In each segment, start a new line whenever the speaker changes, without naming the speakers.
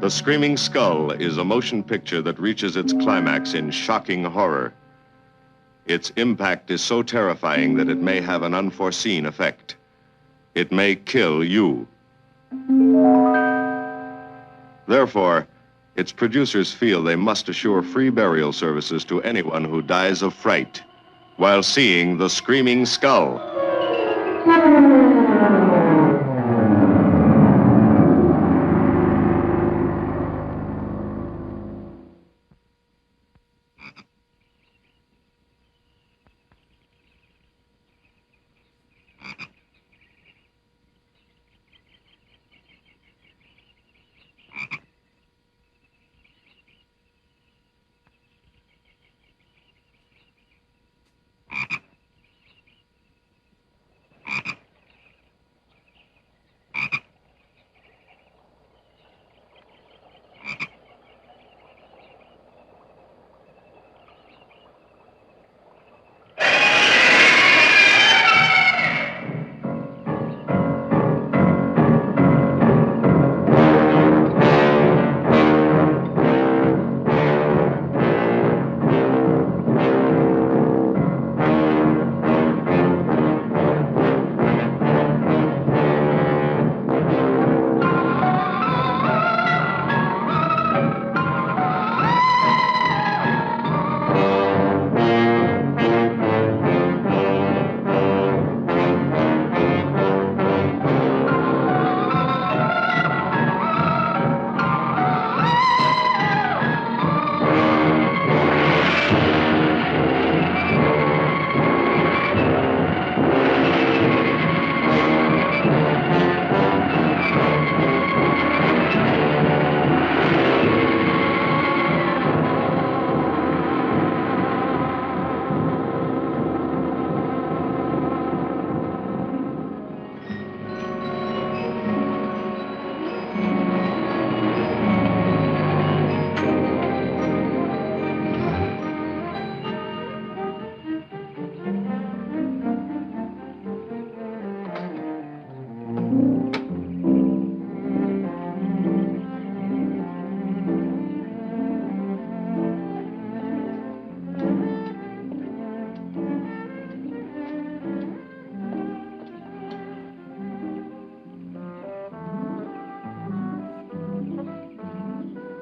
The Screaming Skull is a motion picture that reaches its climax in shocking horror. Its impact is so terrifying that it may have an unforeseen effect. It may kill you. Therefore, its producers feel they must assure free burial services to anyone who dies of fright while seeing The Screaming Skull.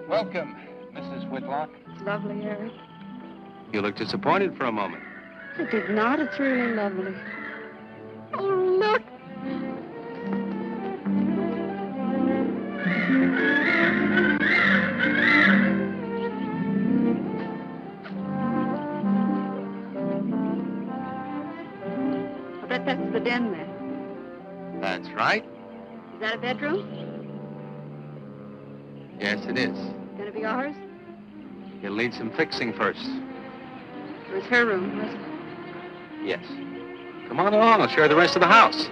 Welcome, Mrs. Whitlock.
It's lovely, Eric.
You look disappointed for a moment.
I did not. It's really lovely. Oh, look! I bet that's the den there.
That's right.
Is that a bedroom?
Yes, it is.
Gonna be ours?
You'll need some fixing first.
It was her room, wasn't it?
Yes. Come on along, I'll show you the rest of the house.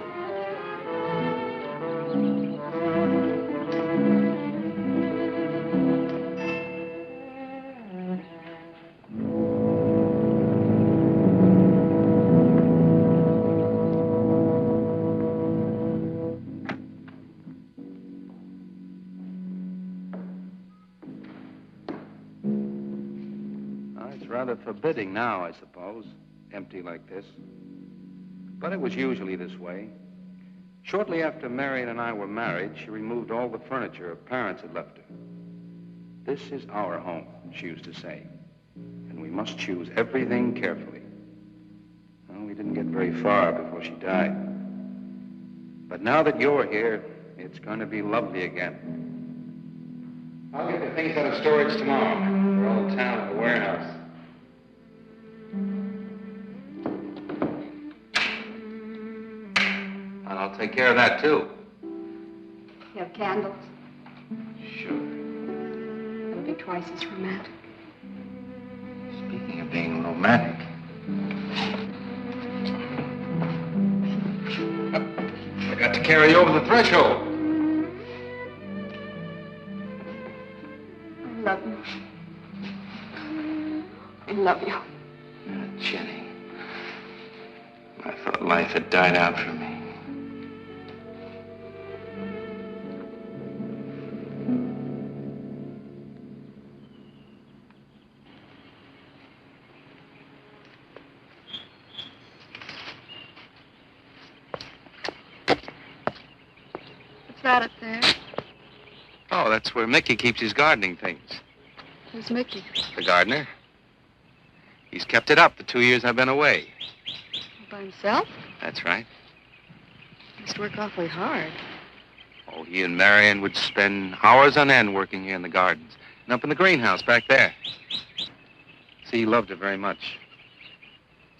Rather forbidding now, I suppose, empty like this. But it was usually this way. Shortly after Marion and I were married, she removed all the furniture her parents had left her. This is our home, she used to say, and we must choose everything carefully. Well, we didn't get very far before she died. But now that you're here, it's going to be lovely again. I'll get the things out of storage tomorrow. They're all in town at the warehouse. And I'll take care of that, too.
You have candles?
Sure.
It'll be twice as romantic.
Speaking of being romantic... I got to carry you over the threshold.
I love you. love you.
Jenny, I thought life had died out for me.
What's that up there?
Oh, that's where Mickey keeps his gardening things.
Who's Mickey?
The gardener. He's kept it up the 2 years I've been away.
By himself?
That's right.
He must work awfully hard.
Oh, he and Marion would spend hours on end working here in the gardens and up in the greenhouse back there. See, he loved her very much.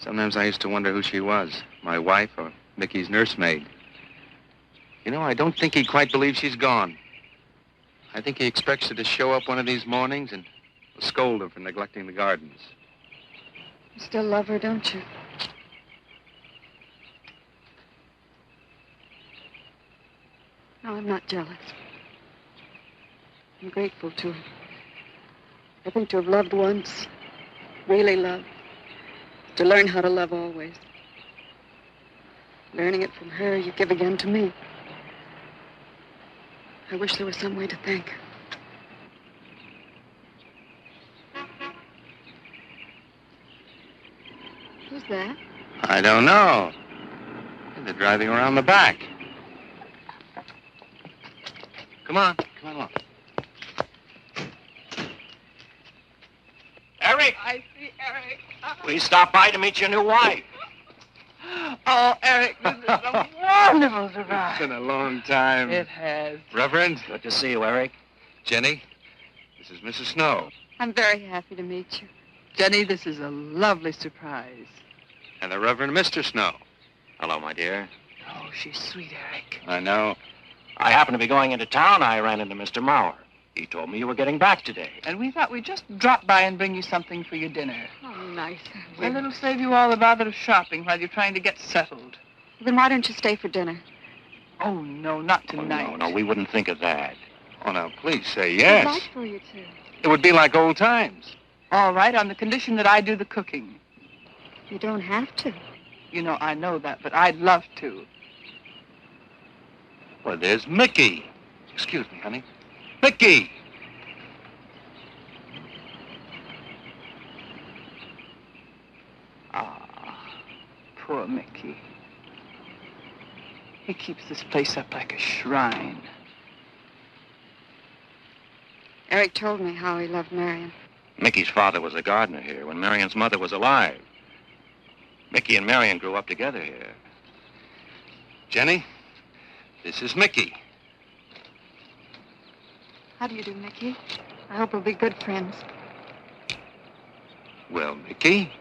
Sometimes I used to wonder who she was, my wife or Mickey's nursemaid. You know, I don't think he quite believes she's gone. I think he expects her to show up one of these mornings and scold her for neglecting the gardens.
You still love her, don't you? No, I'm not jealous. I'm grateful to her. I think to have loved once, really loved, to learn how to love always. Learning it from her, you give again to me. I wish there was some way to thank her. Who's that?
I don't know. They're driving around the back. Come on along.
Eric!
I see Eric.
We stopped by to meet your new wife.
Oh, Eric, this is a wonderful surprise.
It's been a long time.
It has.
Reverend.
Good to see you, Eric.
Jenny, this is Mrs. Snow.
I'm very happy to meet you.
Jenny, this is a lovely surprise.
And the Reverend Mr. Snow.
Hello, my dear.
Oh, she's sweet, Eric.
I know.
I happened to be going into town. I ran into Mr. Mauer. He told me you were getting back today.
And we thought we'd just drop by and bring you something for your dinner.
Oh, nice.
And it'll save you all the bother of shopping while you're trying to get settled.
Then why don't you stay for dinner?
Oh, no, not
Oh,
tonight.
no, we wouldn't think of that.
Oh, now, please say
I'd
yes.
like for you to.
It would be like old times.
All right, on the condition that I do the cooking.
You don't have to.
You know, I know that, but I'd love to.
Well, there's Mickey. Excuse me, honey. Mickey!
Poor Mickey. He keeps this place up like a shrine.
Eric told me how he loved Marion.
Mickey's father was a gardener here when Marion's mother was alive. Mickey and Marion grew up together here.
Jenny, this is Mickey.
How do you do, Mickey? I hope we'll be good friends.
Well, Mickey?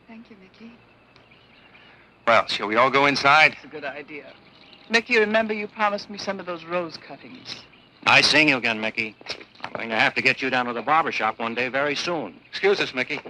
Thank you, Mickey.
Well, shall we all go inside?
It's a good idea. Mickey, remember you promised me some of those rose cuttings.
Nice seeing you again, Mickey. I'm going to have to get you down to the barber shop one day very soon.
Excuse us, Mickey.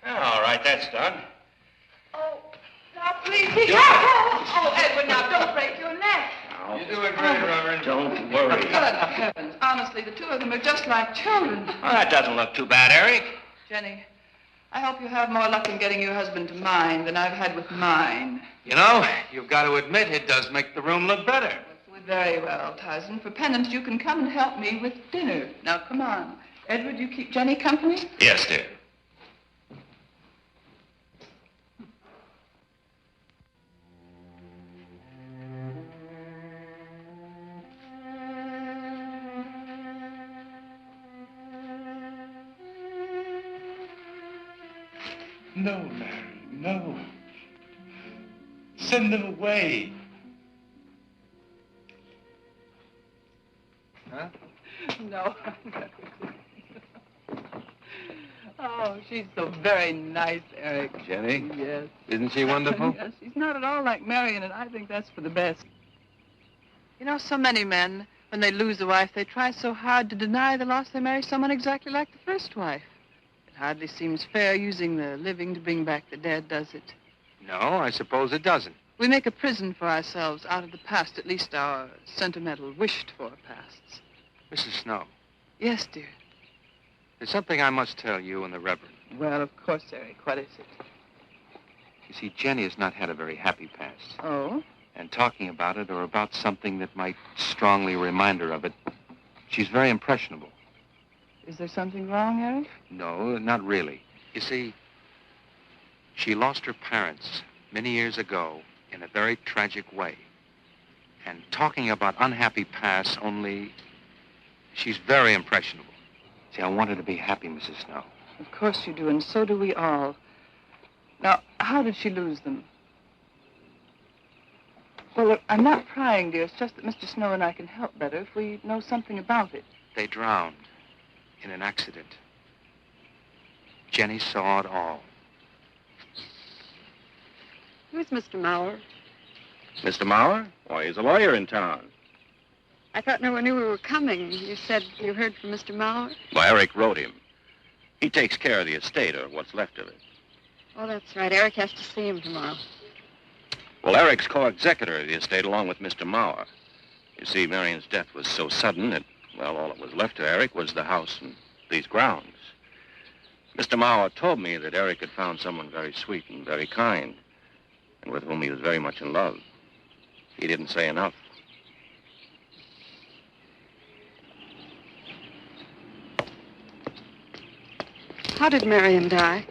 All right, that's done.
Oh, now please be careful. Oh, Edward, now don't break your neck.
You're doing great, Reverend.
Don't worry.
Good heavens. Honestly, the two of them are just like children.
Well, that doesn't look too bad, Eric.
Jenny, I hope you have more luck in getting your husband to mine than I've had with mine.
You know, you've got to admit it does make the room look better.
Very well, Tyson. For penance, you can come and help me with dinner. Now, come on. Edward, you keep Jenny company?
Yes, dear.
No, Mary, no. Send them away. Huh?
No. Oh, she's so very nice, Eric.
Jenny?
Yes.
Isn't she wonderful?
Yes, she's not at all like Marion, and I think that's for the best. You know, so many men, when they lose a wife, they try so hard to deny the loss they marry someone exactly like the first wife. It hardly seems fair using the living to bring back the dead, does it?
No, I suppose it doesn't.
We make a prison for ourselves out of the past, at least our sentimental, wished-for pasts.
Mrs. Snow,
Yes, dear.
there's something I must tell you and the Reverend.
Well, of course, Eric. What is it?
You see, Jenny has not had a very happy past.
Oh?
And talking about it or about something that might strongly remind her of it, she's very impressionable.
Is there something wrong, Eric?
No, not really. You see, she lost her parents many years ago in a very tragic way. And talking about unhappy past only, she's very impressionable. See, I want her to be happy, Mrs. Snow.
Of course you do, and so do we all. Now, how did she lose them? Well, look, I'm not prying, dear. It's just that Mr. Snow and I can help better if we know something about it.
They drowned in an accident. Jenny saw it all.
Who's Mr. Mauer?
Mr. Mauer? Why, he's a lawyer in town.
I thought no one knew we were coming. You said you heard from Mr. Mauer?
Well, Eric wrote him. He takes care of the estate, or what's left of it.
Oh, that's right. Eric has to see him tomorrow.
Well, Eric's co-executor of the estate along with Mr. Mauer. You see, Marion's death was so sudden that, well, all that was left to Eric was the house and these grounds. Mr. Mauer told me that Eric had found someone very sweet and very kind, and with whom he was very much in love. He didn't say enough.
How did Marion die?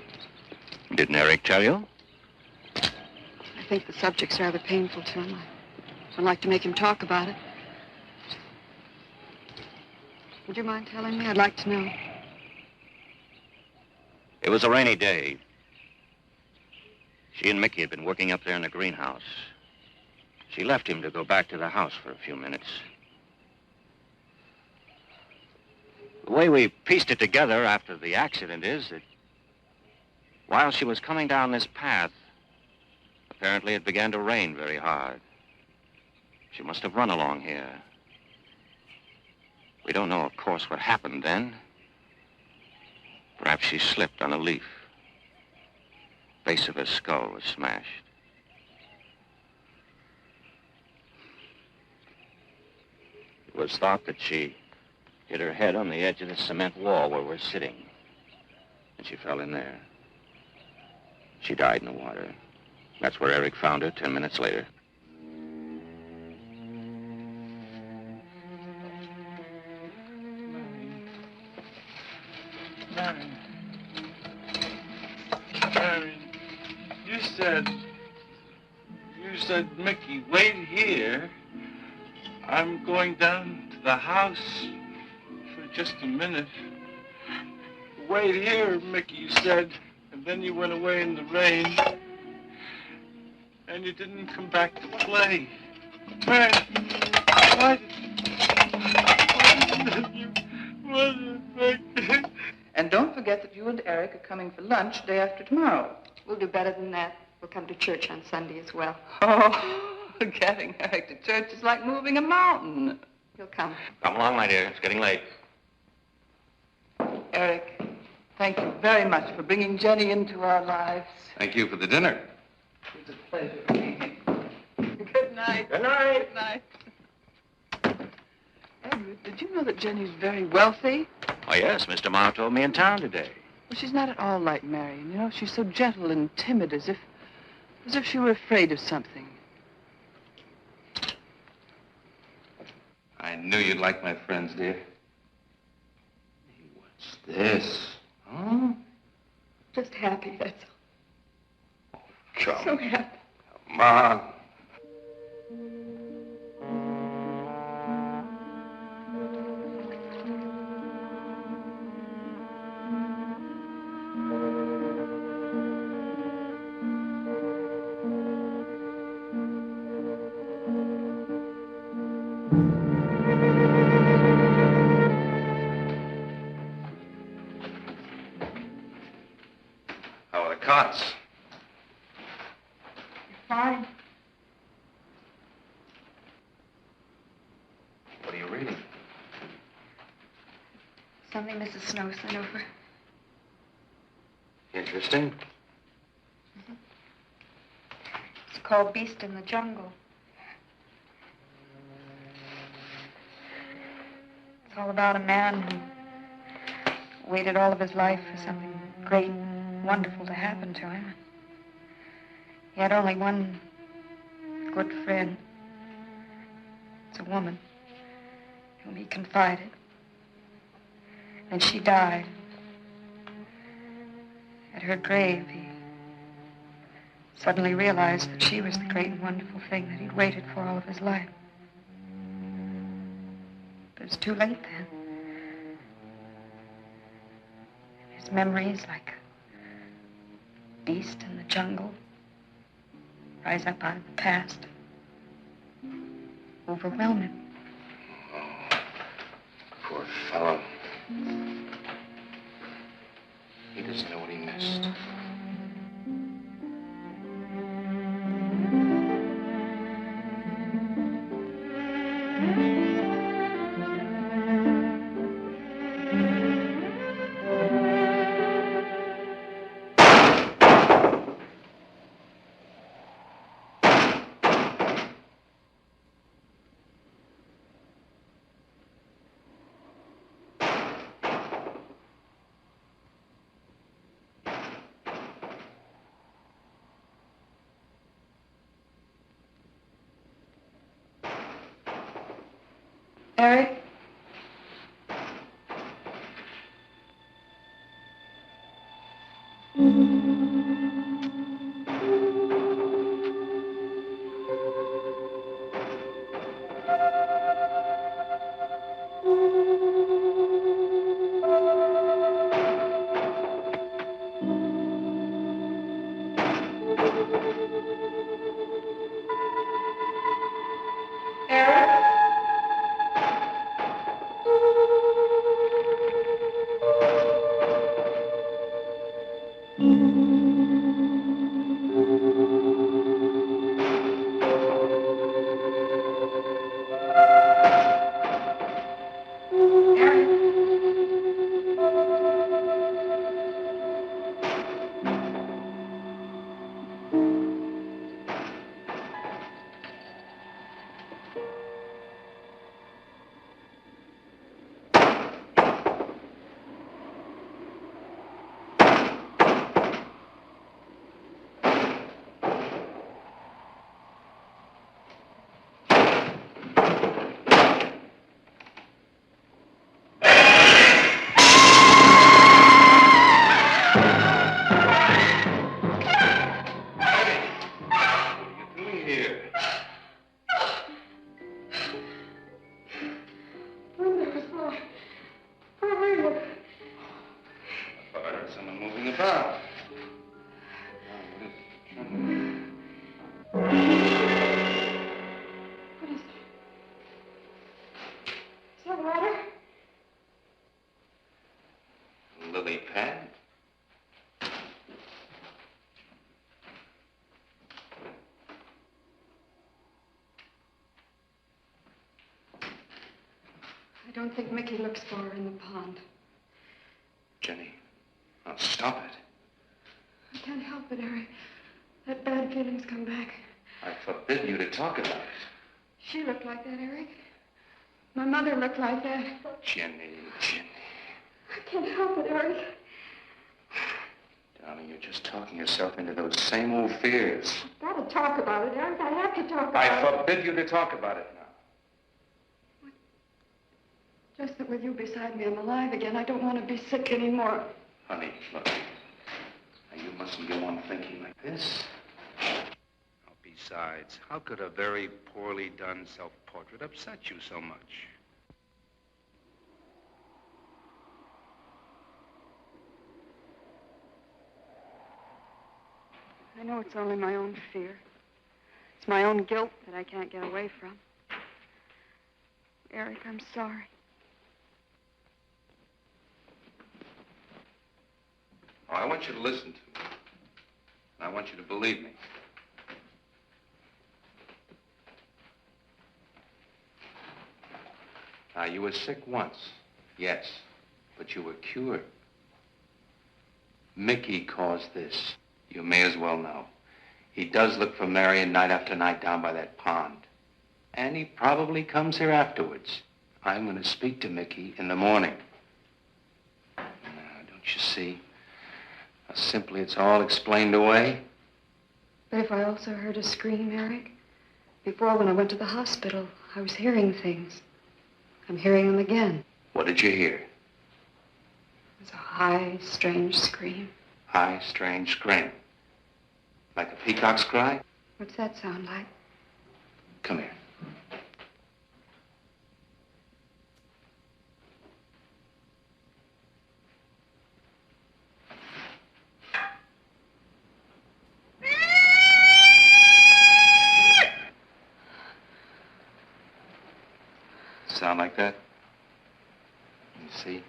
Didn't Eric tell you?
I think the subject's rather painful to him. I don't like to make him talk about it. Would you mind telling me? I'd like to know.
It was a rainy day. She and Mickey had been working up there in the greenhouse. She left him to go back to the house for a few minutes. The way we pieced it together after the accident is that while she was coming down this path, apparently it began to rain very hard. She must have run along here. We don't know, of course, what happened then. Perhaps she slipped on a leaf. Base of her skull was smashed. It was thought that she hit her head on the edge of the cement wall where we're sitting. And she fell in there. She died in the water. That's where Eric found her 10 minutes later.
Mary, you said, Mickey, wait here. I'm going down to the house for just a minute. Wait here, Mickey, you said, and then you went away in the rain. And you didn't come back to play. Mary, why did you...
And don't forget that you and Eric are coming for lunch day after tomorrow.
We'll do better than that. We'll come to church on Sunday as well.
Oh, getting Eric to church is like moving a mountain.
He'll come.
Come along, my dear. It's getting late.
Eric, thank you very much for bringing Jenny into our lives.
Thank you for the dinner.
It was a pleasure. Good night.
Good night.
Good night. Edward, did you know that Jenny's very wealthy?
Oh, yes. Mr. Mauer told me in town today.
Well, she's not at all like Marion. You know, she's so gentle and timid, as if she were afraid of something.
I knew you'd like my friends, dear. Hey, what's this? Huh?
Just happy, that's all.
Come.
So happy.
Come on. nuts.
You're fine.
What are you reading?
Something Mrs. Snow sent over.
Interesting.
It's called Beast in the Jungle. It's all about a man who waited all of his life for something great, wonderful to happen to him. He had only one good friend. It's a woman whom he confided. And she died. At her grave, he suddenly realized that she was the great and wonderful thing that he'd waited for all of his life. But it was too late then. His memories, like a beast in the jungle, rise up out of the past, overwhelm him.
Oh, poor fellow. He doesn't know what he missed.
Eric? I don't think Mickey looks for her in the pond.
Jenny, now stop it.
I can't help it, Eric. That bad feeling's come back.
I forbid you to talk about it.
She looked like that, Eric. My mother looked like that.
Jenny.
I can't help it, Eric.
Darling, you're just talking yourself into those same old fears.
I've got to talk about it, Eric. I have to talk about
I
it.
forbid you to talk about it now.
Just that with you beside me, I'm alive again. I don't want to be sick anymore.
Honey, look. Now, you mustn't go on thinking like this. Besides, how could a very poorly done self-portrait upset you so much?
I know it's only my own fear. It's my own guilt that I can't get away from. Eric, I'm sorry.
Oh, I want you to listen to me. I want you to believe me. Now, you were sick once, yes, but you were cured. Mickey caused this. You may as well know. He does look for Marion night after night down by that pond. And he probably comes here afterwards. I'm going to speak to Mickey in the morning. Now, don't you see? How simply it's all explained away?
But if I also heard a scream, Eric, before when I went to the hospital, I was hearing things. I'm hearing them again.
What did you hear?
It was a high, strange scream.
High, strange scream. Like a peacock's cry?
What's that sound like?
Come here. Sound like that? You see?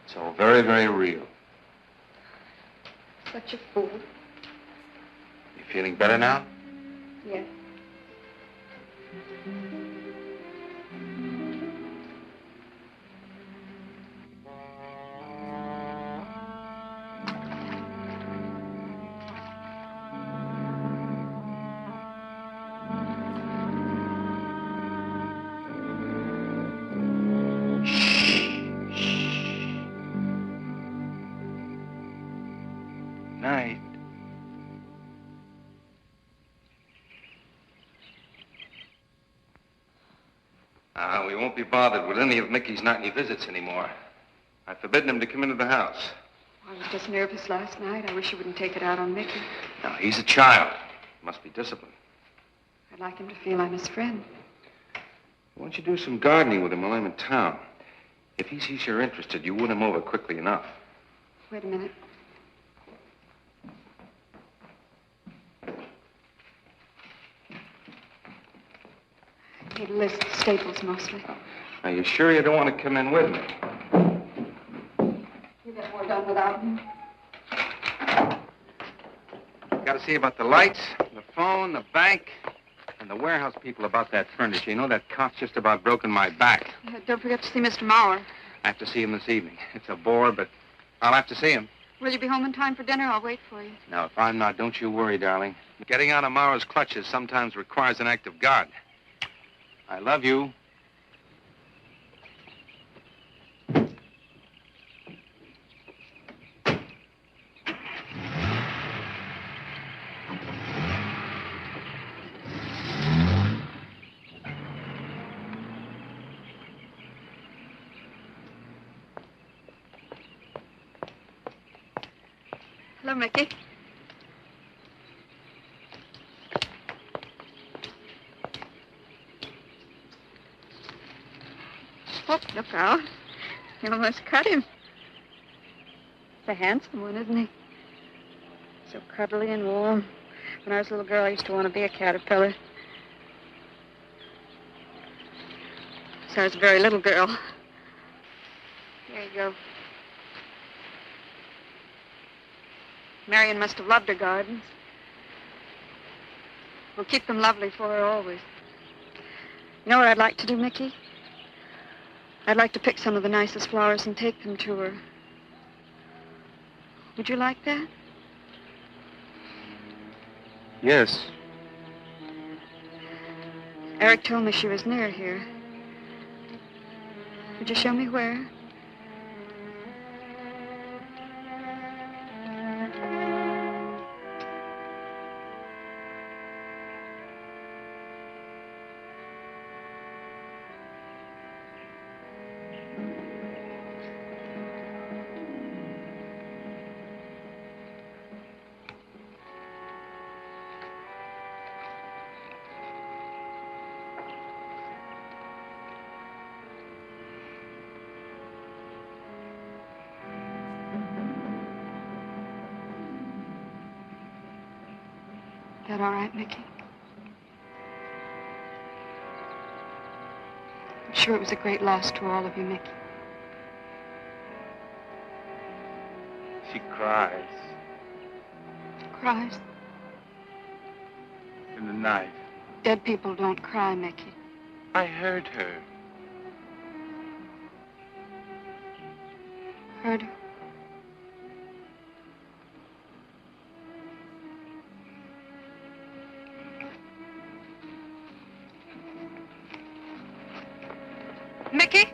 It's all very, very real.
Such a fool.
You feeling better now?
Yes.
Night. We won't be bothered with any of Mickey's nightly visits anymore. I've forbidden him to come into the house.
I was just nervous last night. I wish you wouldn't take it out on Mickey.
No, he's a child. Must be disciplined.
I'd like him to feel I'm his friend.
Why don't you do some gardening with him while I'm in town? If he sees you're interested, you win him over quickly enough.
Wait a minute. Need a list of staples mostly.
Are you sure you don't want to come in with me?
You get more done without him.
Got to see about the lights, the phone, the bank, and the warehouse people about that furniture. You know, that cop's just about broken my back.
Don't forget to see Mr. Mauer.
I have to see him this evening. It's a bore, but I'll have to see him.
Will you be home in time for dinner? I'll wait for you.
Now, if I'm not, don't you worry, darling. Getting out of Mauer's clutches sometimes requires an act of God. I love you.
Hello, Mickey. Oh, look out. You almost cut him. He's a handsome one, isn't he? So cuddly and warm. When I was a little girl, I used to want to be a caterpillar. So I was a very little girl. Here you go. Marion must have loved her gardens. We'll keep them lovely for her always. You know what I'd like to do, Mickey? I'd like to pick some of the nicest flowers and take them to her. Would you like that?
Yes.
Eric told me she was near here. Would you show me where? That all right, Mickey? I'm sure it was a great loss to all of you, Mickey.
She cries.
Cries?
in the night.
Dead people don't cry, Mickey.
I heard her.
Heard her? Mickey?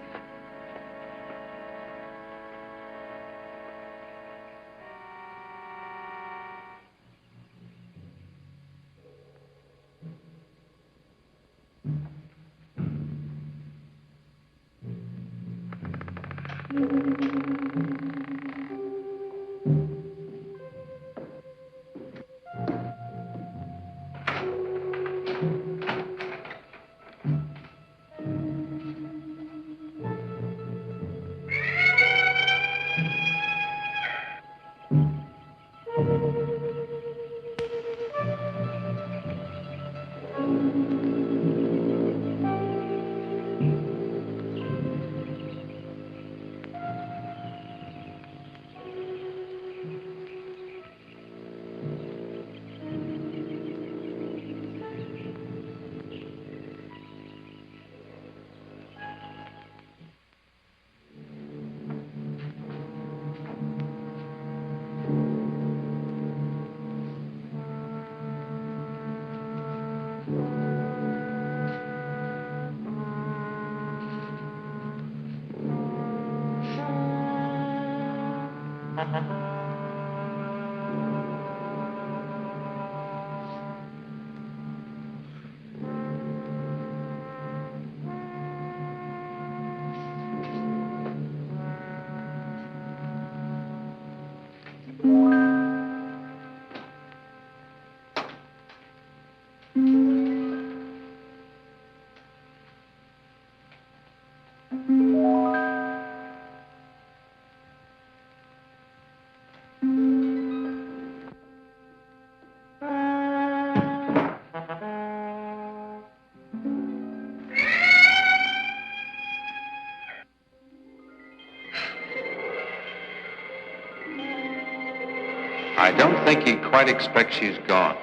I don't think he quite expects she's gone.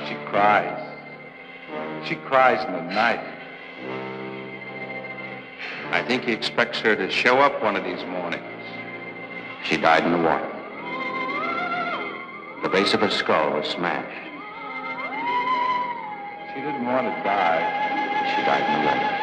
She cries. She cries in the night.
I think he expects her to show up one of these mornings. She died in the water. The base of her skull was smashed.
She didn't want to die.
She died in the water.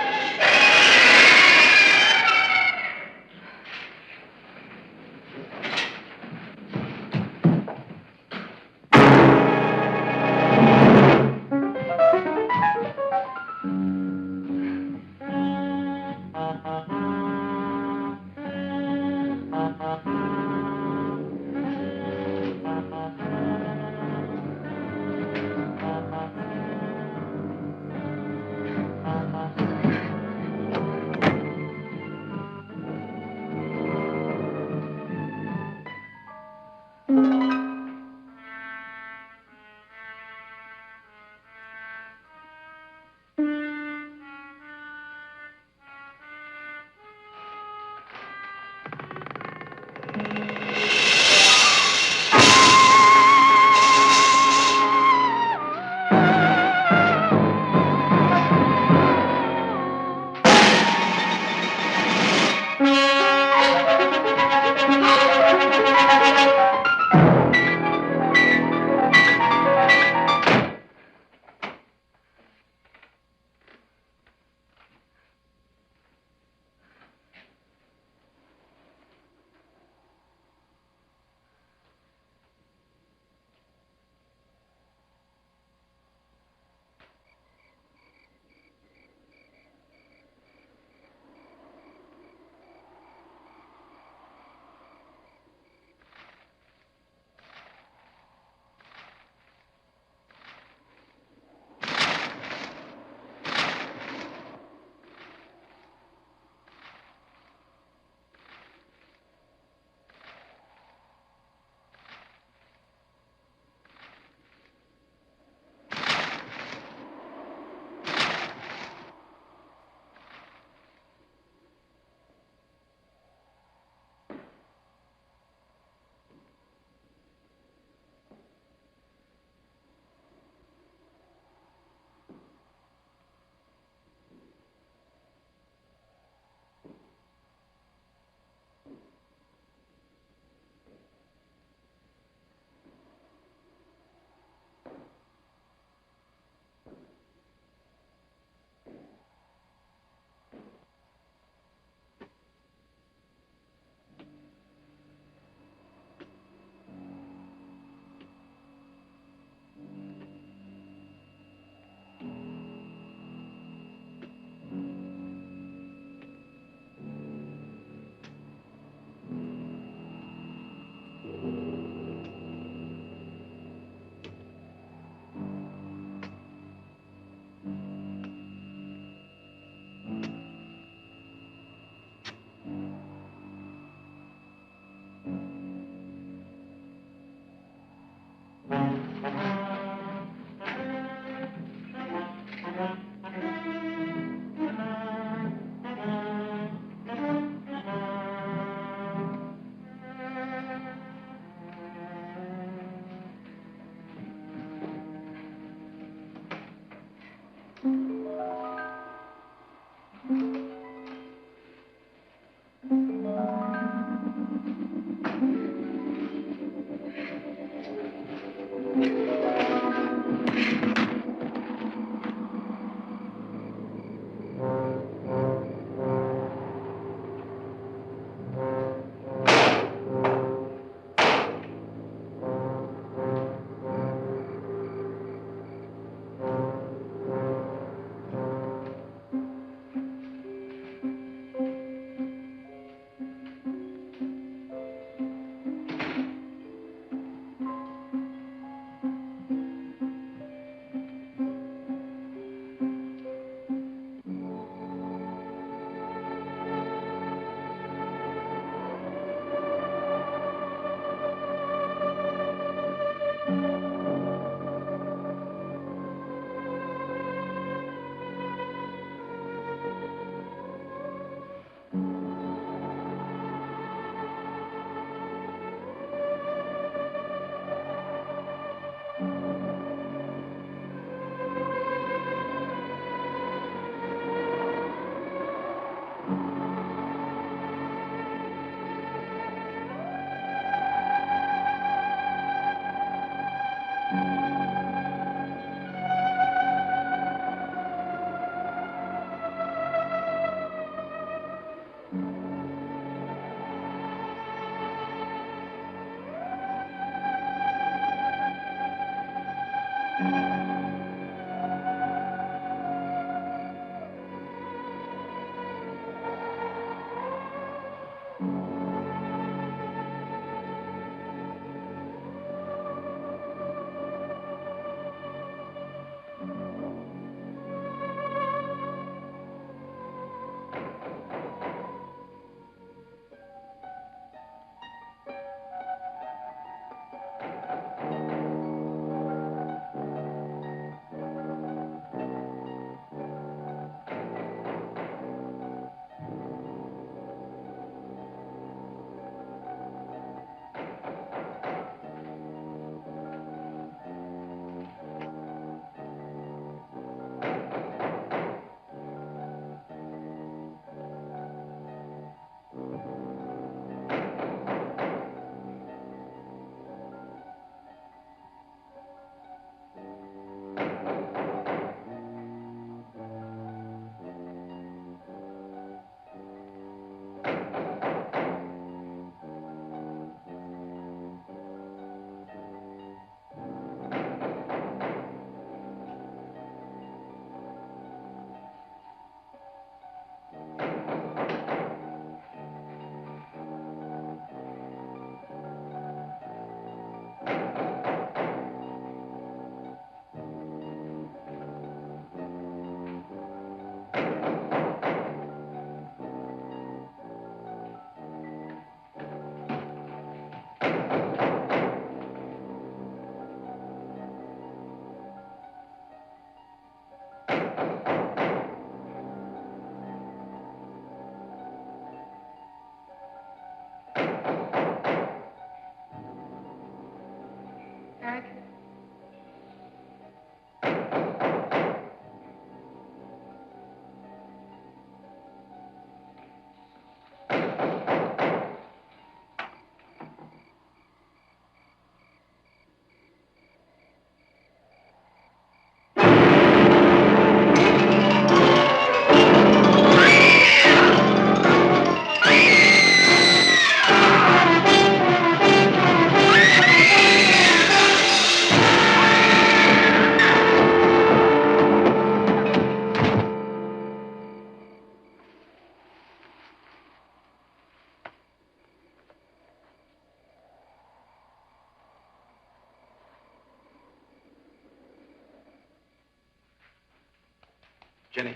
Jenny.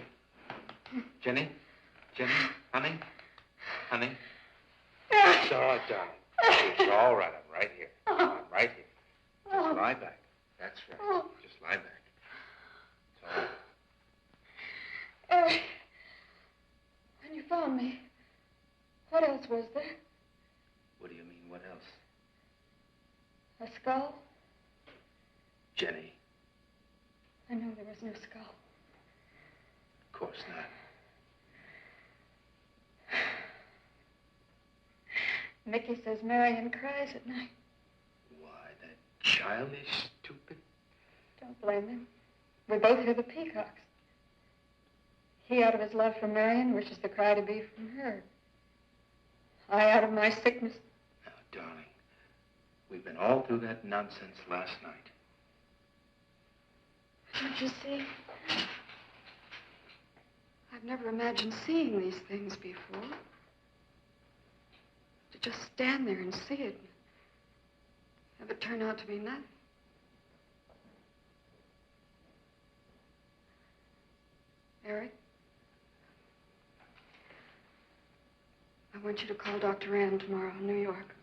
Jenny? Jenny? Honey? Honey? It's all right, darling. It's all right. I'm right here. I'm right here. Just lie back. That's right. Just lie back. It's all right.
Eric, when you found me, what else was there?
What do you mean, what else?
A skull?
Jenny.
I know there was no skull.
Of course not.
Mickey says Marion cries at night.
Why, that child is stupid.
Don't blame him. We both hear the peacocks. He, out of his love for Marion, wishes the cry to be from her. I, out of my sickness.
Now, darling, we've been all through that nonsense last night.
Don't you see? I've never imagined seeing these things before. To just stand there and see it. Have it turn out to be nothing. Eric? I want you to call Dr. Rand tomorrow in New York.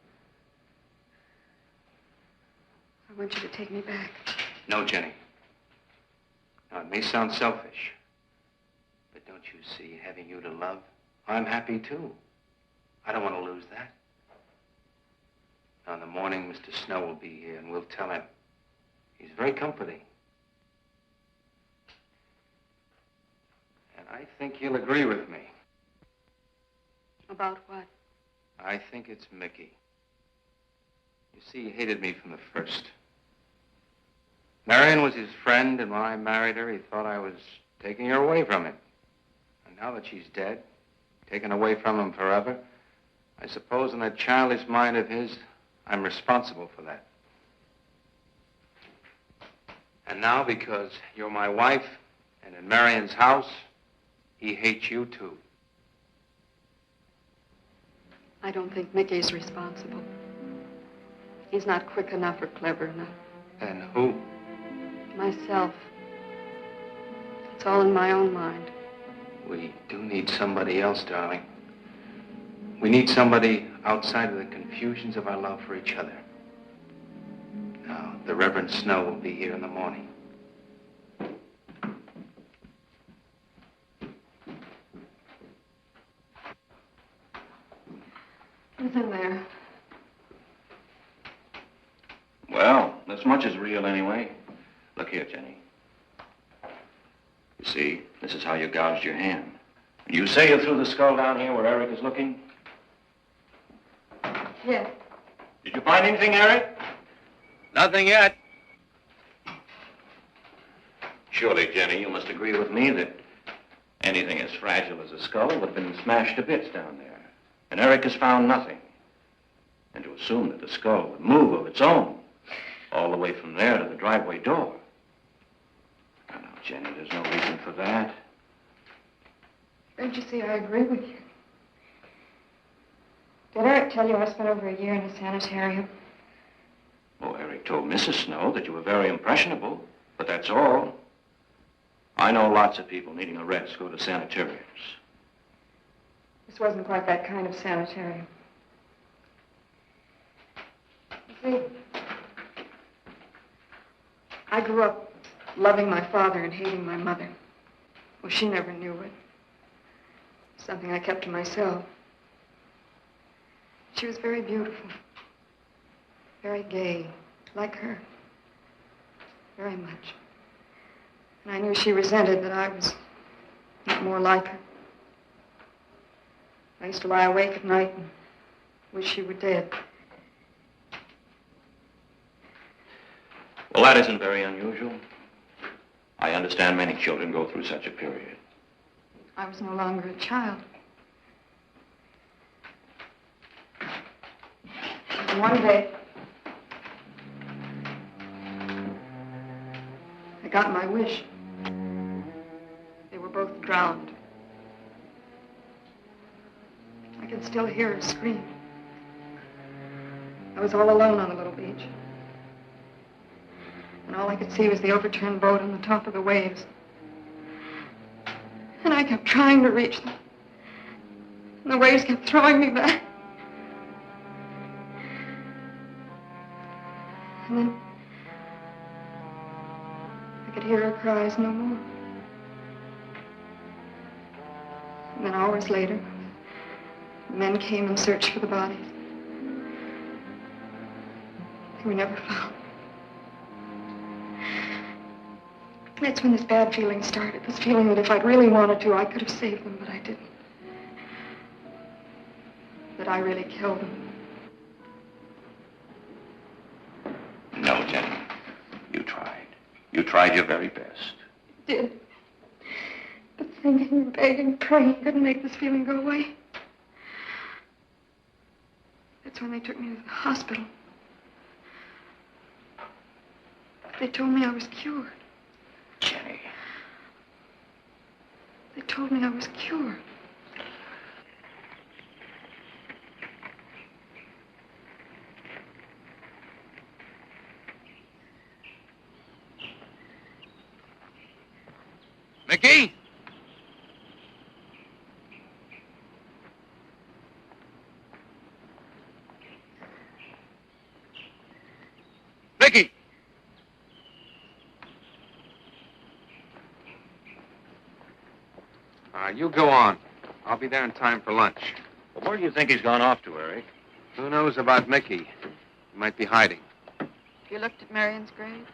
I want you to take me back.
No, Jenny. Now, it may sound selfish, but don't you see, having you to love, I'm happy too. I don't want to lose that. Now, in the morning, Mr. Snow will be here, and we'll tell him. He's very comforting. And I think he'll agree with me.
About what?
I think it's Mickey. You see, he hated me from the first. Marion was his friend, and when I married her, he thought I was taking her away from him. And now that she's dead, taken away from him forever, I suppose in that childish mind of his, I'm responsible for that. And now, because you're my wife, and in Marion's house, he hates you too.
I don't think Mickey's responsible. He's not quick enough or clever enough.
And who?
Myself. It's all in my own mind.
We do need somebody else, darling. We need somebody outside of the confusions of our love for each other. Now, the Reverend Snow will be here in the morning.
Who's in there?
Well, this much is real anyway. Look here, Jenny. You see, this is how you gouged your hand. You say you threw the skull down here where Eric is looking?
Yes.
Did you find anything, Eric?
Nothing yet.
Surely, Jenny, you must agree with me that anything as fragile as a skull would have been smashed to bits down there. And Eric has found nothing. And to assume that the skull would move of its own all the way from there to the driveway door. Oh, no, Jenny, there's no reason for that.
Don't you see, I agree with you. Did Eric tell you I spent over a year in a sanitarium?
Oh, Eric told Mrs. Snow that you were very impressionable, but that's all. I know lots of people needing a rest go to sanitariums.
This wasn't quite that kind of sanitarium. You see, I grew up loving my father and hating my mother. Well, she never knew it. Something I kept to myself. She was very beautiful. Very gay, like her. Very much. And I knew she resented that I was not more like her. I used to lie awake at night and wish she were dead.
Well, that isn't very unusual. I understand many children go through such a period.
I was no longer a child. And one day, I got my wish. They were both drowned. I can still hear her scream. I was all alone on the little beach. And all I could see was the overturned boat on the top of the waves. I kept trying to reach them. And the waves kept throwing me back. And then I could hear her cries no more. And then hours later, the men came and searched for the bodies. They were never found. That's when this bad feeling started. This feeling that if I'd really wanted to, I could have saved them, but I didn't. That I really killed them.
No, Jenny. You tried. You tried your very best.
I did. But thinking, begging, praying couldn't make this feeling go away. That's when they took me to the hospital. They told me I was cured.
Jenny.
They told me I was cured.
Mickey? Mickey!
You go on. I'll be there in time for lunch.
Well, where do you think he's gone off to, Eric?
Who knows about Mickey? He might be hiding.
You looked at Marion's grave?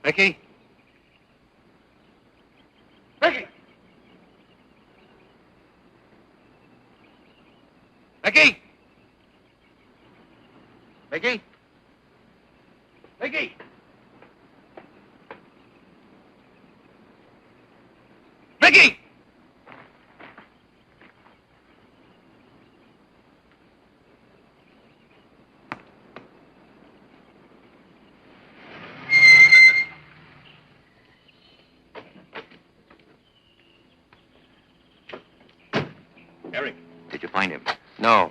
Mickey? Mickey! Mickey! Mickey? Mickey! Mickey!
Eric, did you find him?
No.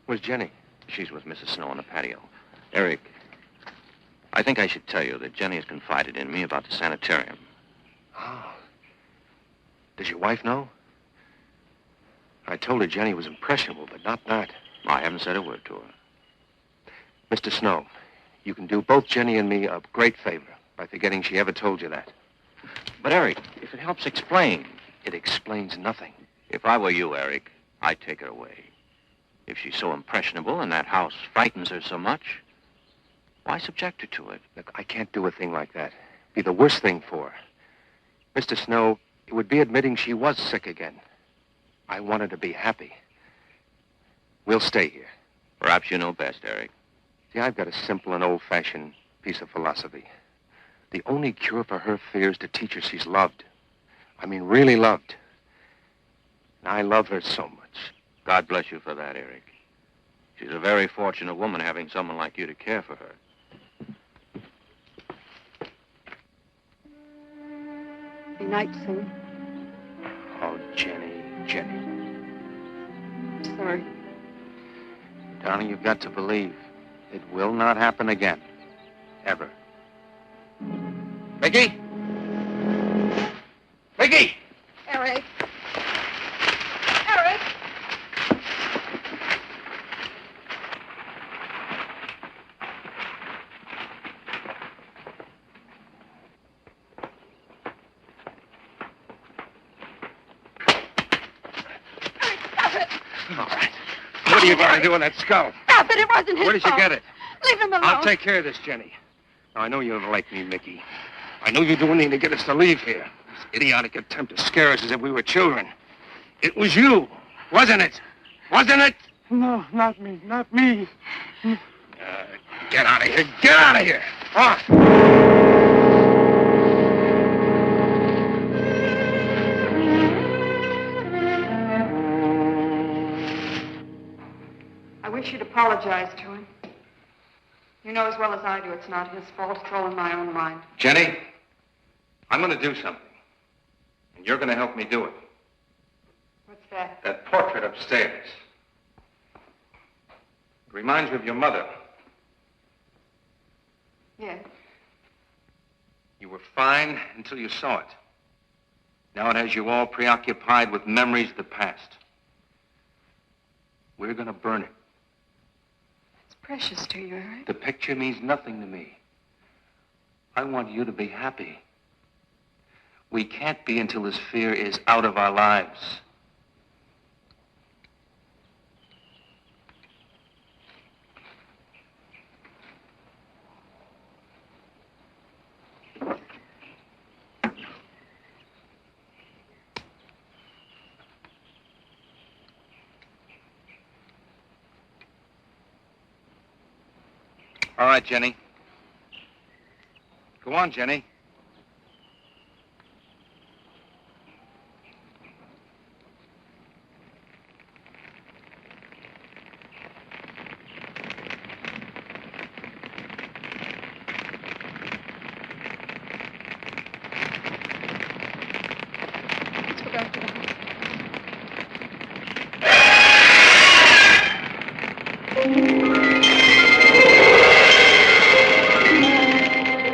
Where's Jenny?
She's with Mrs. Snow on the patio. Eric, I think I should tell you that Jenny has confided in me about the sanitarium.
Oh. Does your wife know? I told her Jenny was impressionable, but not that.
I haven't said a word to her.
Mr. Snow, you can do both Jenny and me a great favor by forgetting she ever told you that.
But, Eric, if it helps explain.
It explains nothing.
If I were you, Eric, I'd take her away. If she's so impressionable and that house frightens her so much, why subject her to it?
Look, I can't do a thing like that. It'd be the worst thing for her. Mr. Snow, it would be admitting she was sick again. I want her to be happy. We'll stay here.
Perhaps you know best, Eric.
See, I've got a simple and old-fashioned piece of philosophy. The only cure for her fear is to teach her she's loved. I mean, really loved. And I love her so much.
God bless you for that, Eric. She's a very fortunate woman having someone like you to care for her.
Be night soon.
Oh, Jenny, Jenny.
I'm sorry.
Darling, you've got to believe it will not happen again. Ever. Mickey? Mickey!
Eric. Eric! Stop it!
All right. What are you going to do with that skull?
Stop it! It wasn't his
Where did you
fault.
get it?
Leave him alone.
I'll take care of this, Jenny. Now, I know you don't like me, Mickey. I know you're doing anything to get us to leave here. This idiotic attempt to scare us as if we were children.
It was you, wasn't it? Wasn't it?
No, not me, not me.
Get out of here. Get out of here. On.
I wish you'd apologize to him. You know as well as I do it's not his fault. It's all in my own mind.
Jenny, I'm going to do something. And you're going to help me do it.
What's that?
That portrait upstairs. It reminds you of your mother.
Yes.
You were fine until you saw it. Now it has you all preoccupied with memories of the past. We're going to burn it.
It's precious to you, Eric.
The picture means nothing to me. I want you to be happy. We can't be until this fear is out of our lives. All right, Jenny. Go on, Jenny.
Let's go back to the house.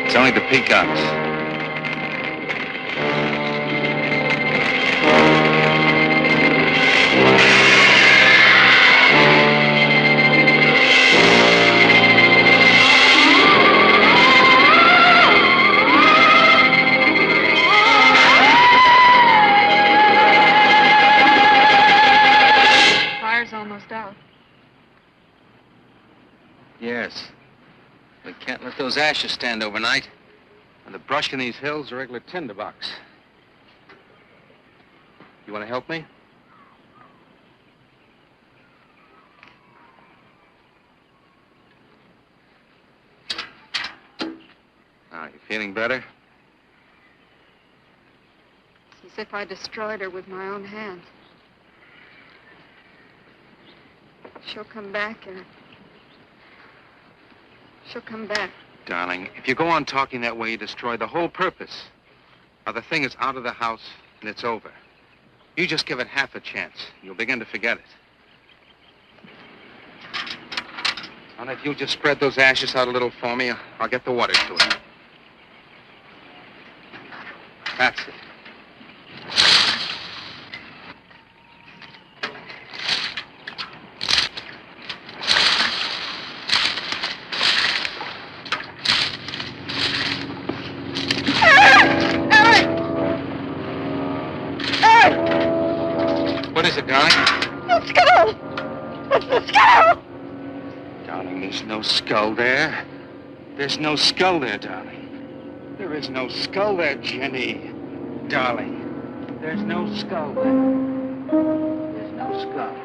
It's only the peacocks.
Fire's almost out.
Yes. We can't let those ashes stand overnight. And the brush in these hills are regular tinderbox. You want to help me? Now, you feeling better?
It's as if I destroyed her with my own hands. She'll come back, Eric. She'll come back.
Darling, if you go on talking that way, you destroy the whole purpose. Now, the thing is out of the house, and it's over. You just give it half a chance. You'll begin to forget it. And if you'll just spread those ashes out a little for me, I'll get the water to it. That's it. What is it, darling?
The skull! It's the skull!
Darling, there's no skull there. There's no skull there, darling. There is no skull there, Jenny. Darling, there's no skull there. There's no skull.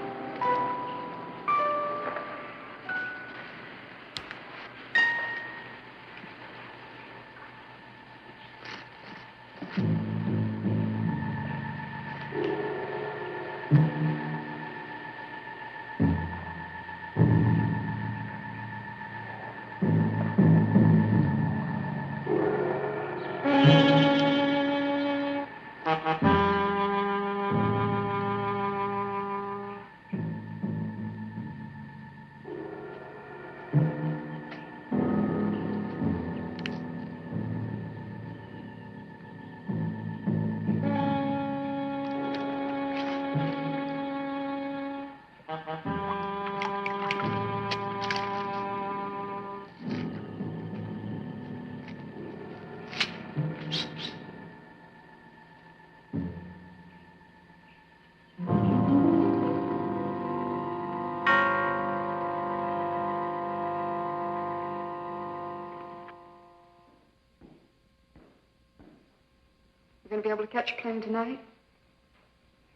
You going to be able to catch a plane tonight?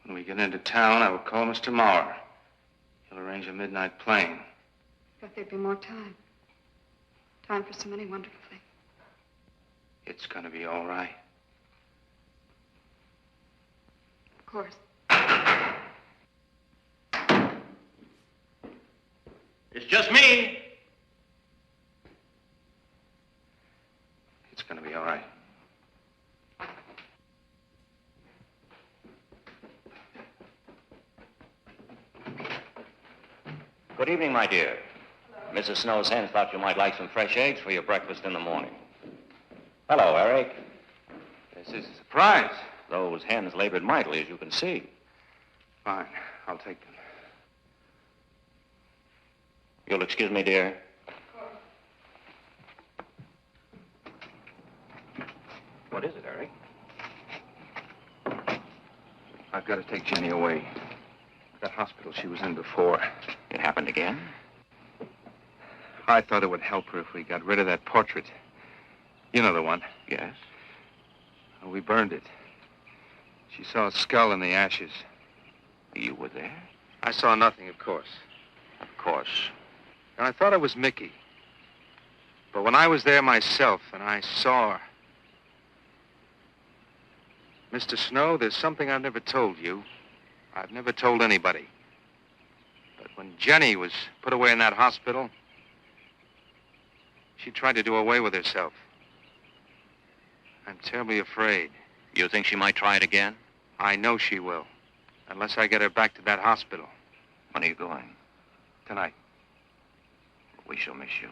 When we get into town, I will call Mr. Maurer. He'll arrange a midnight plane.
But there'd be more time. Time for so many wonderful things.
It's gonna be all right.
Of course.
It's just me.
It's gonna be all right.
Good evening, my dear. Mrs. Snow's hens thought you might like some fresh eggs for your breakfast in the morning. Hello, Eric.
This is a surprise.
Those hens labored mightily, as you can see.
Fine, I'll take them.
You'll excuse me, dear. What is it, Eric?
I've got to take Jenny away. That hospital she was in before.
It happened again?
I thought it would help her if we got rid of that portrait. You know the one.
Yes.
Well, we burned it. She saw a skull in the ashes.
You were there?
I saw nothing, of course.
Of course.
And I thought it was Mickey. But when I was there myself and I saw her... Mr. Snow, there's something I've never told you. I've never told anybody. But when Jenny was put away in that hospital, she tried to do away with herself. I'm terribly afraid.
You think she might try it again?
I know she will. Unless I get her back to that hospital.
When are you going?
Tonight.
We shall miss you.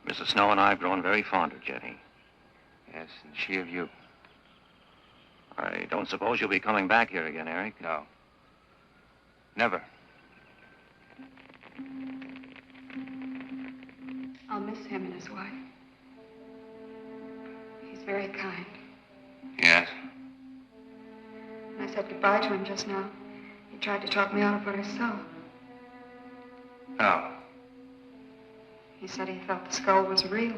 Mrs. Snow and I have grown very fond of Jenny.
Yes, and she of you.
I don't suppose you'll be coming back here again, Eric?
No. Never.
I'll miss him and his wife. He's very kind.
Yes?
When I said goodbye to him just now, he tried to talk me out of what I saw.
How?
He said he thought the skull was real.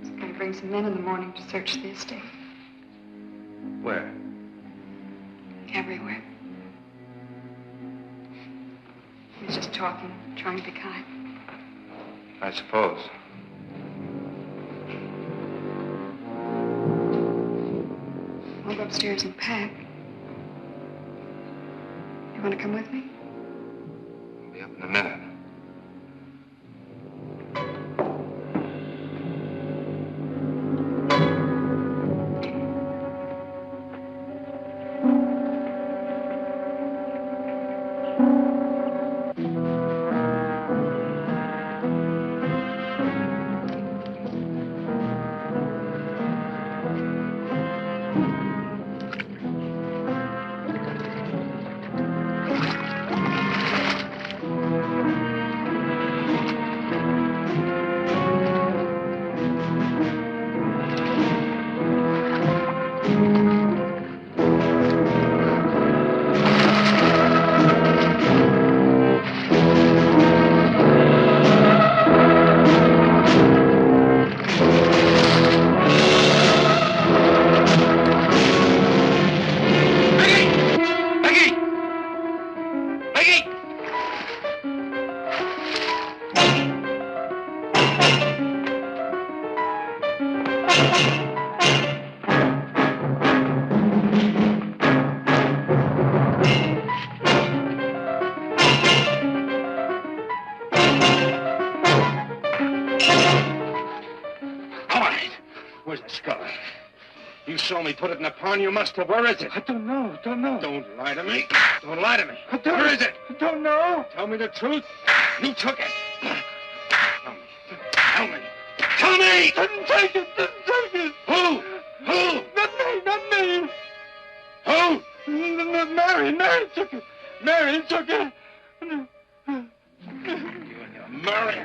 He's going to bring some men in the morning to search the estate.
Where?
Everywhere. He was just talking, trying to be kind.
I suppose.
I'll go upstairs and pack. You want to come with me?
I'll be up in a minute.
Put it in a pond, you must have. Where is it?
I don't know.
Don't lie to me. Don't lie to me. Where is it?
I don't know.
Tell me the truth. You took it. Tell me. Tell me!
Didn't take it.
Who?
Not me.
Who?
Mary took it. Mary took it.
You and your Mary.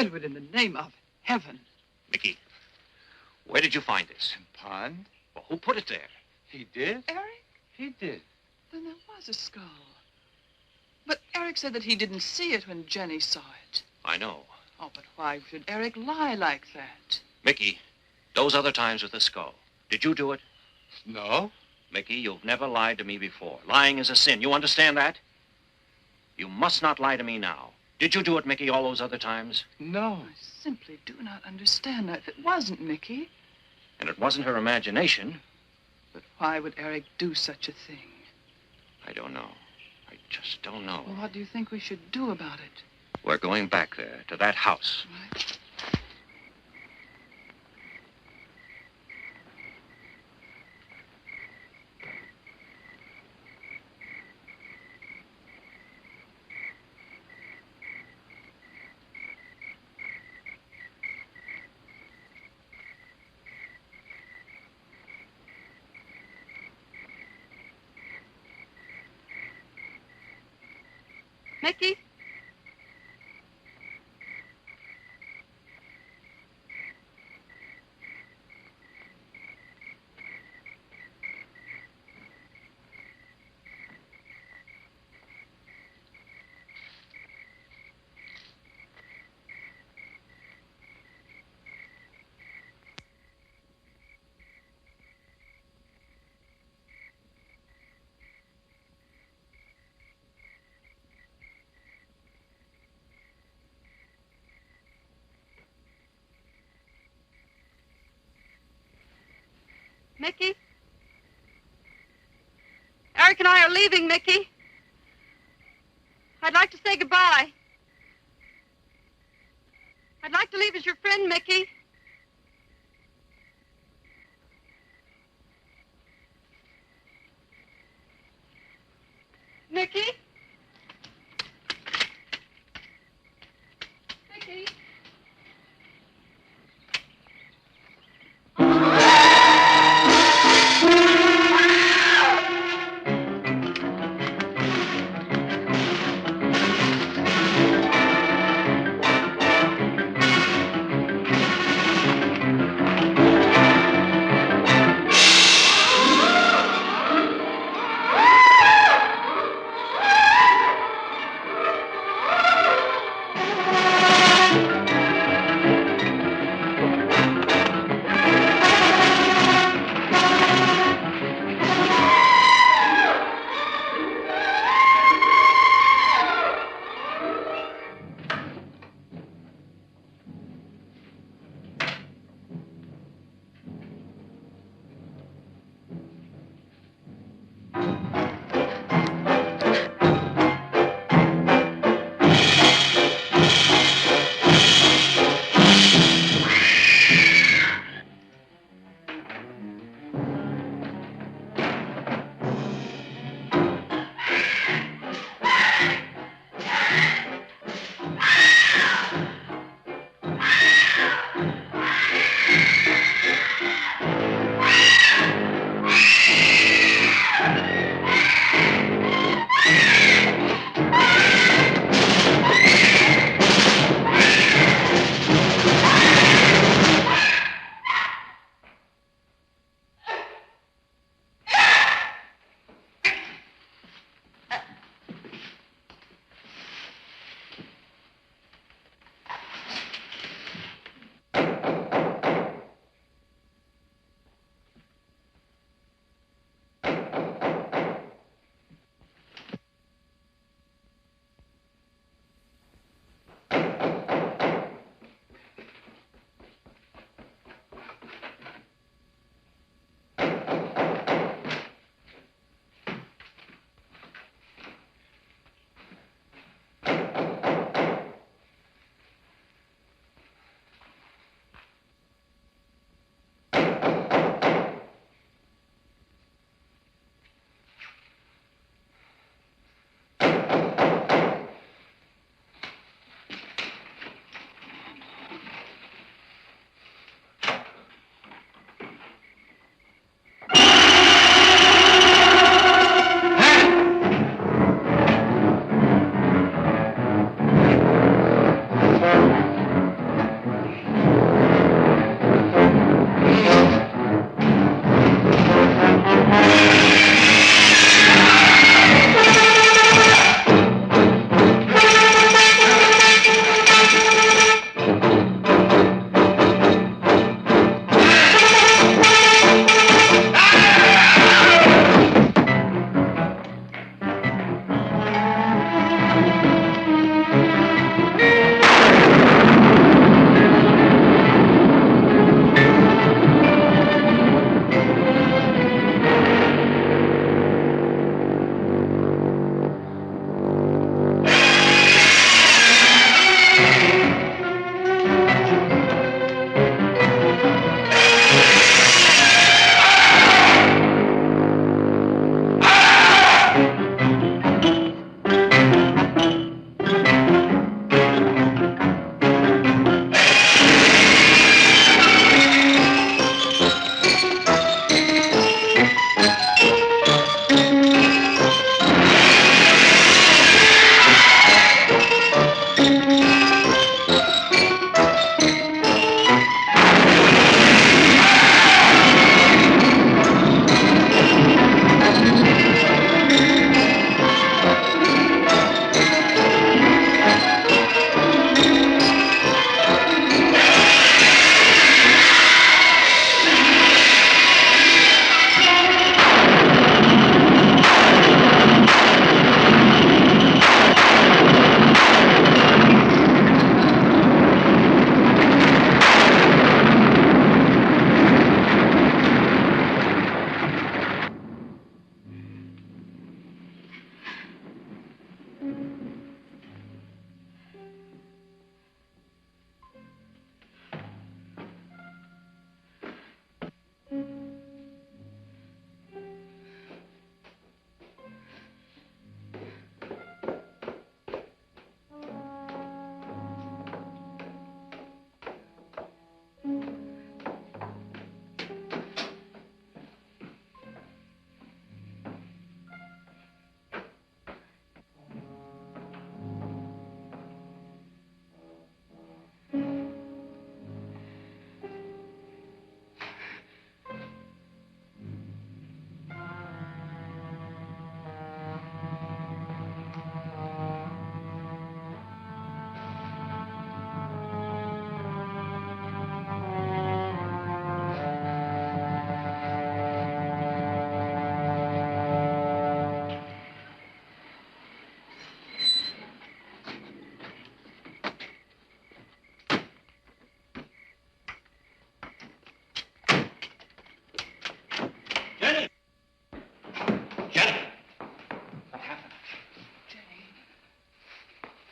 Edward, in the name of heaven.
Mickey, where did you find this?
Pond?
Well, who put it there?
He did?
Eric?
He did.
Then there was a skull. But Eric said that he didn't see it when Jenny saw it.
I know.
Oh, but why should Eric lie like that?
Mickey, those other times with the skull, did you do it?
No.
Mickey, you've never lied to me before. Lying is a sin. You understand that? You must not lie to me now. Did you do it, Mickey, all those other times?
No.
I simply do not understand that. If it wasn't Mickey,
And it wasn't her imagination.
but why would Eric do such a thing?
I don't know. I just don't know.
Well, what do you think we should do about it?
We're going back there, to that house.
Right.
Mickey? Mickey? Eric and I are leaving, Mickey. I'd like to say goodbye. I'd like to leave as your friend, Mickey. Mickey? Mickey?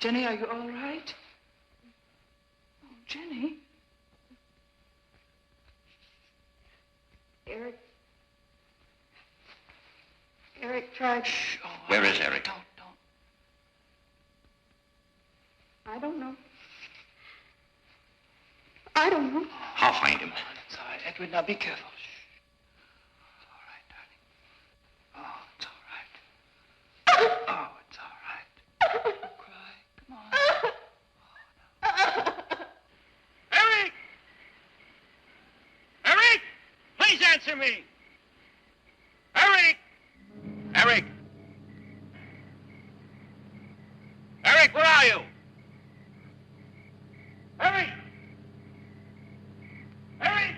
Jenny, are you all right? Oh, Jenny.
Eric tried...
Shh. Oh,
Where is Eric?
Don't.
I don't know. I don't know.
I'll find him.
It's all right, Edward. Now be careful. Shh. It's all right, darling. Oh, it's all right. Oh, it's all right. Don't cry. Come on.
Eric! Eric! Please answer me! Eric! Eric! Eric, where are you? Eric! Eric!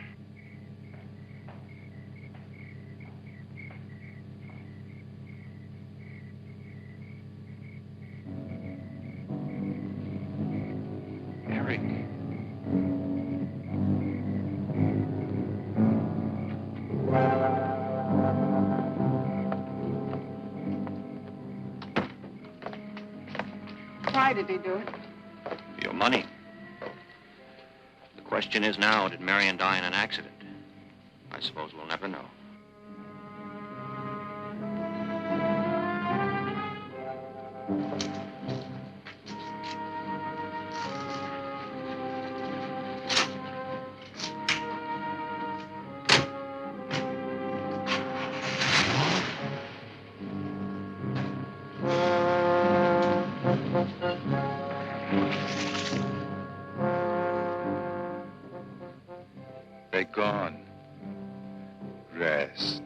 Eric.
Why did he do it?
Your money. The question is now, did Marion die in an accident? I suppose we'll never know.
They're gone. Rest.